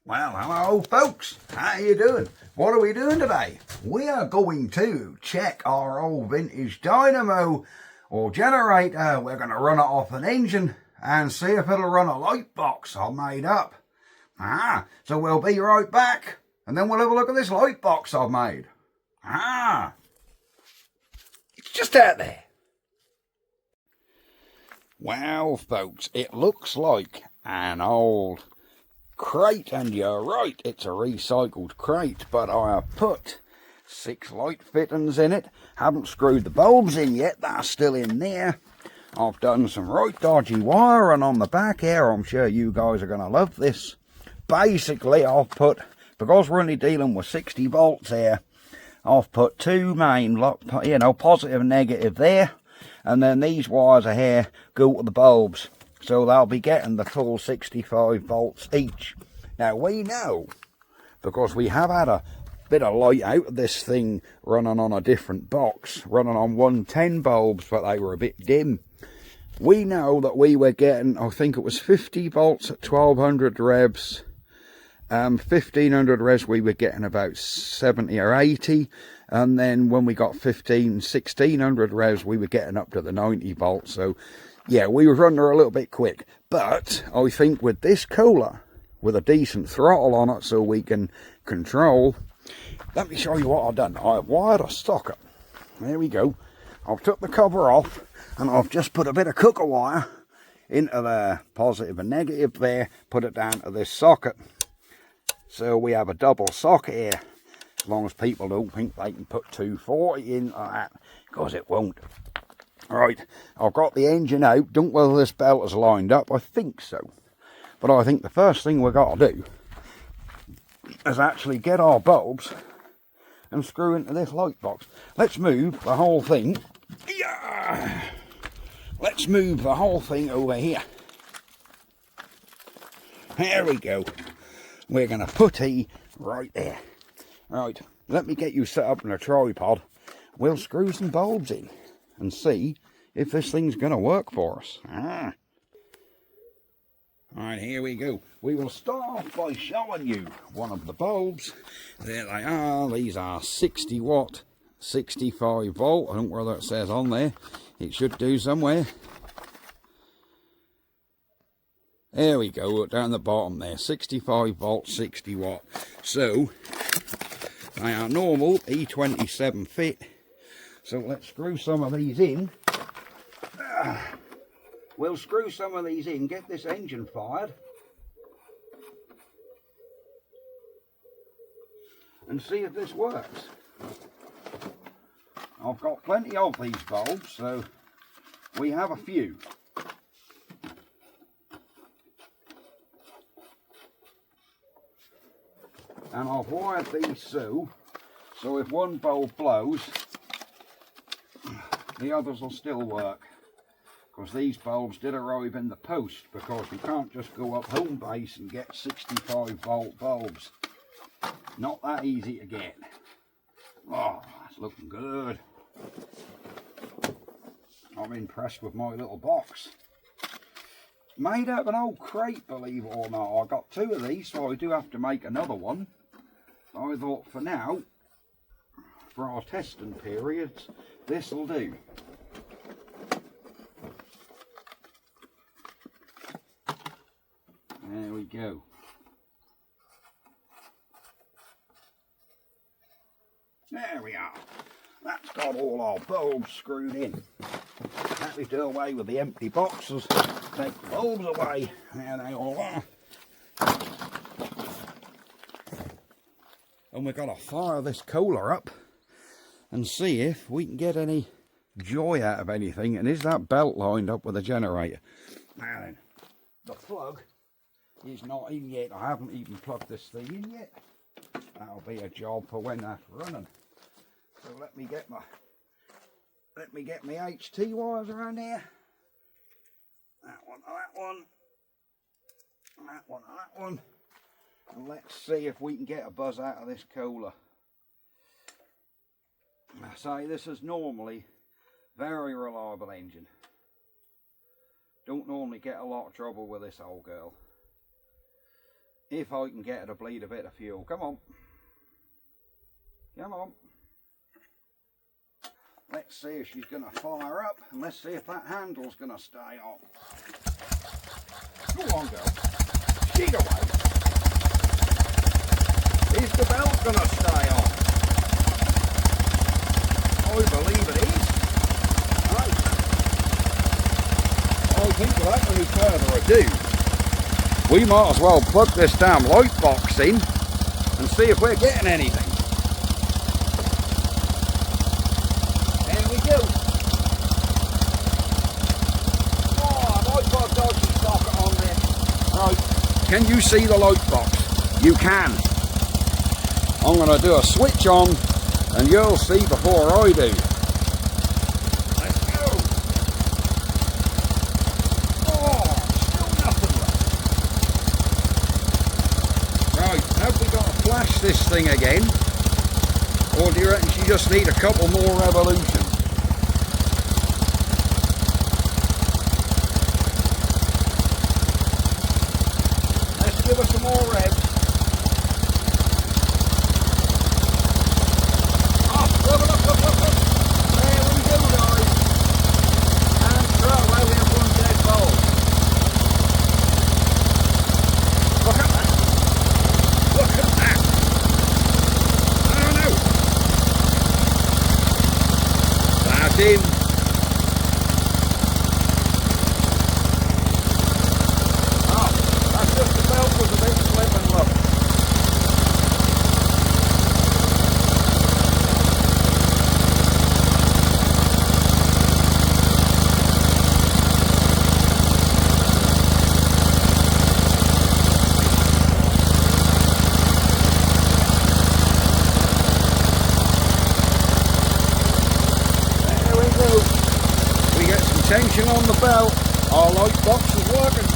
Well, hello folks, how you doing? What are we doing today? We are going to check our old vintage dynamo or generator. We're going to run it off an engine and see if it'll run a light box I made up. So we'll be right back and then we'll have a look at this light box I've made. It's just out there. Well folks, it looks like an old crate, and you're right, it's a recycled crate, but I have put 6 light fittings in it. Haven't screwed the bulbs in yet, they're still in there. I've done some right dodgy wiring on the back here. I'm sure you guys are going to love this. Basically, I've put, because we're only dealing with 60 volts here, I've put 2 main, positive and negative there, and then these wires are here go to the bulbs. So they'll be getting the full 65 volts each. Now we know, because we have had a bit of light out of this thing running on a different box, running on 110 bulbs, but they were a bit dim. We know that we were getting, I think it was 50 volts at 1200 revs. 1500 revs we were getting about 70 or 80. And then when we got 1600 revs we were getting up to the 90 volts. So yeah, we were running her a little bit quick, but I think with this cooler, with a decent throttle on it so we can control, let me show you what I've done. I've wired a socket. There we go. I've took the cover off and I've just put a bit of cooker wire into the positive and negative there, put it down to this socket. So we have a double socket here, as long as people don't think they can put 240 in like that, because it won't. Right, I've got the engine out. Don't know whether this belt is lined up. I think so. But I think the first thing we've got to do is actually get our bulbs and screw into this light box. Let's move the whole thing. Yeah! Let's move the whole thing over here. There we go. We're going to put E right there. Right, let me get you set up in a tripod. We'll screw some bulbs in and see if this thing's going to work for us. Right, here we go. We will start off by showing you one of the bulbs. There they are. These are 60 watt, 65 volt. I don't know whether it says on there. It should do somewhere. There we go, down the bottom there. 65 volt, 60 watt. So, they are normal E27 fit. So let's screw some of these in. We'll screw some of these in, get this engine fired, and see if this works. I've got plenty of these bulbs, so we have a few. And I've wired these so if one bulb blows, the others will still work, because these bulbs did arrive in the post, because we can't just go up home base and get 65 volt bulbs. Not that easy to get. Oh, that's looking good. I'm impressed with my little box. Made out of an old crate, believe it or not. I got 2 of these, so I do have to make another one. I thought for now, for our testing periods, this will do. There we go. There we are. That's got all our bulbs screwed in. Let me do away with the empty boxes. Take the bulbs away. There they all are. And we've got to fire this cooler up and see if we can get any joy out of anything. And is that belt lined up with the generator? Now then, the plug is not in yet. I haven't even plugged this thing in yet. That'll be a job for when that's running. So let me get my HT wires around here. That one, that one, that one, that one. And let's see if we can get a buzz out of this cooler. I say this is normally very reliable engine. Don't normally get a lot of trouble with this old girl. if I can get her to bleed a bit of fuel. Come on. Come on. Let's see if she's going to fire up, and let's see if that handle's going to stay on. Go on, girl. Jig away. Is the belt going to stay on? I believe it is. Right. I think without any further ado, we might as well plug this damn light box in and see if we're getting anything. There we go. Oh, I've got a dodgy socket on there. Right, can you see the light box? You can. I'm going to do a switch on and you'll see before I do. Let's go. Oh, still nothing left. Right, have we got to flash this thing again? Or do you reckon she just need a couple more revolutions? Let's give her some more revs. Him. Oh, that's just the belt was a bit slipping, look. Tension on the belt, our light box is working.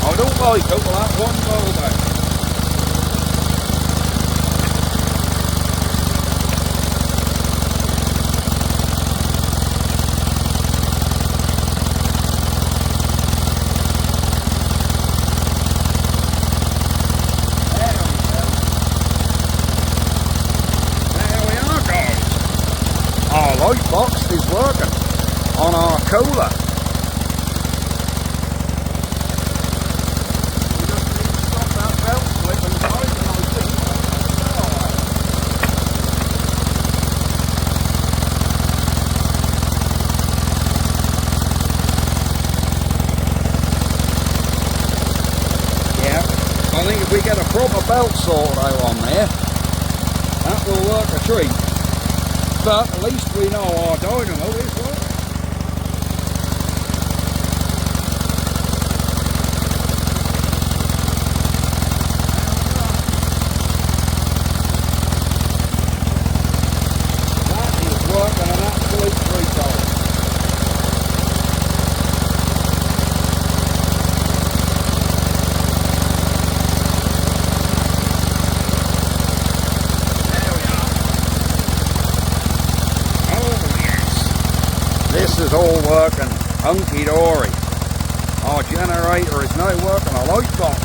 I don't like it, well that one roll down. Our light box is working on our Kohler. We just need to stop that belt slip and tighten, I think. Yeah, I think if we get a proper belt sorted out on there, that will work a treat. But at least we know our dynamo is working. That is working an absolute treat. This is all working hunky-dory. Our generator is now working a light box.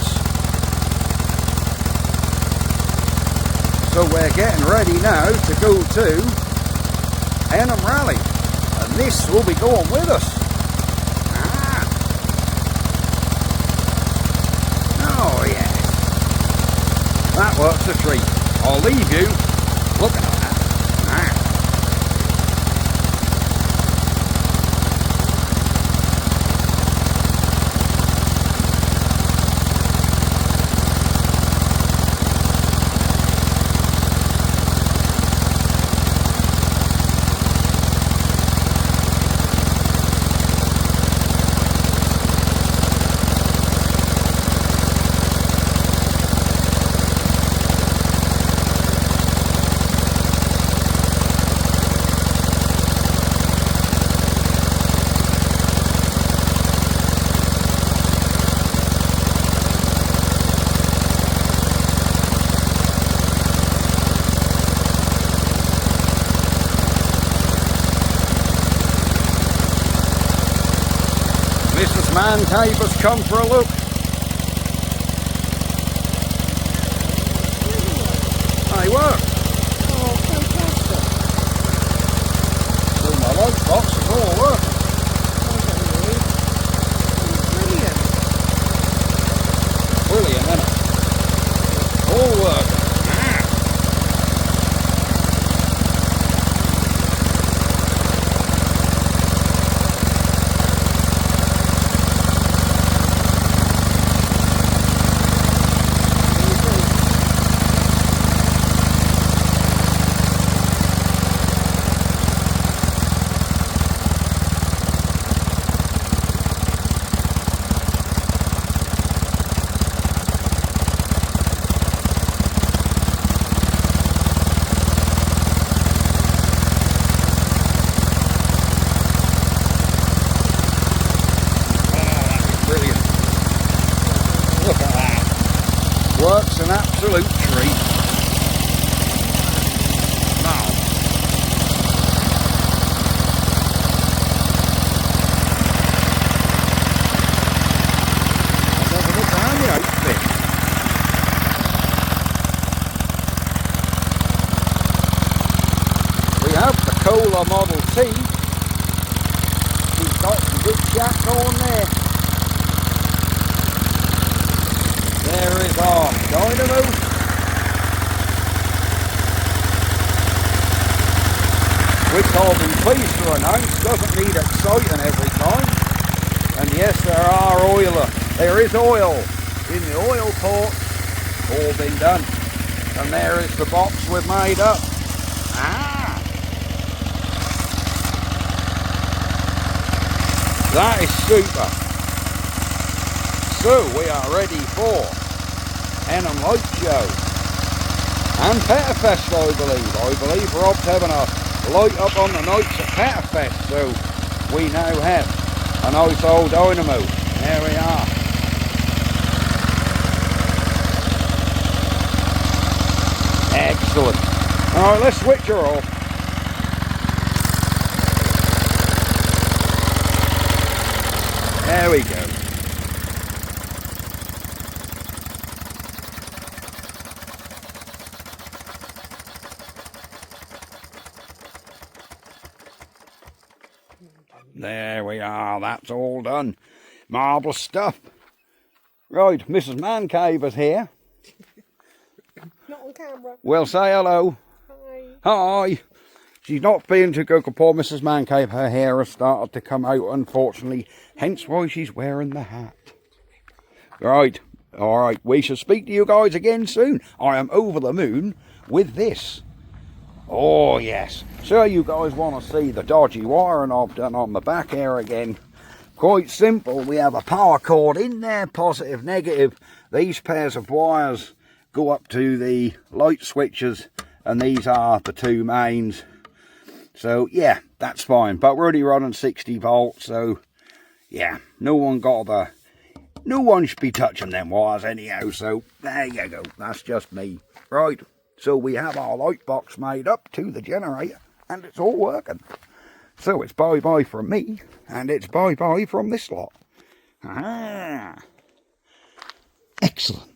So we're getting ready now to go to Henham Rally. And this will be going with us. Ah. Oh yeah. That works a treat. I'll leave you looking at that. Ah. Mrs. Man Cave has come for a look. They work. Oh, fantastic. So my light box is all working. Brilliant. Brilliant, isn't it? All working. Look at that. Works an absolute treat. Now. Let's have a look around the outfit. We have the Kohler Model T. She's got some good chat going there. There is our dynamo. Which I'll be pleased to announce doesn't need exciting every time. And yes, there is oil in the oil port. All been done. And there is the box we've made up. That is super. So we are ready for Henham Light Show and Petterfest, I believe Rob's having a light up on the nights at Petterfest, so we now have a nice old dynamo. There we are. Excellent. Alright, let's switch her off. There we go. There we are, that's all done. Marvellous stuff. Right, Mrs. Man Cave is here. Not on camera. Well, say hello. Hi. Hi. She's not feeling too good, poor Mrs. Man Cave. Her hair has started to come out, unfortunately. Hence why she's wearing the hat. Right, alright, we shall speak to you guys again soon. I am over the moon with this. Oh yes, so you guys want to see the dodgy wiring I've done on the back here again. Quite simple, we have a power cord in there, positive, negative. These pairs of wires go up to the light switches and these are the two mains. So yeah, that's fine, but we're only running 60 volts, so yeah, no one should be touching them wires anyhow, so there you go, that's just me. Right. So we have our light box made up to the generator and it's all working. So it's bye-bye from me and it's bye-bye from this lot. Excellent.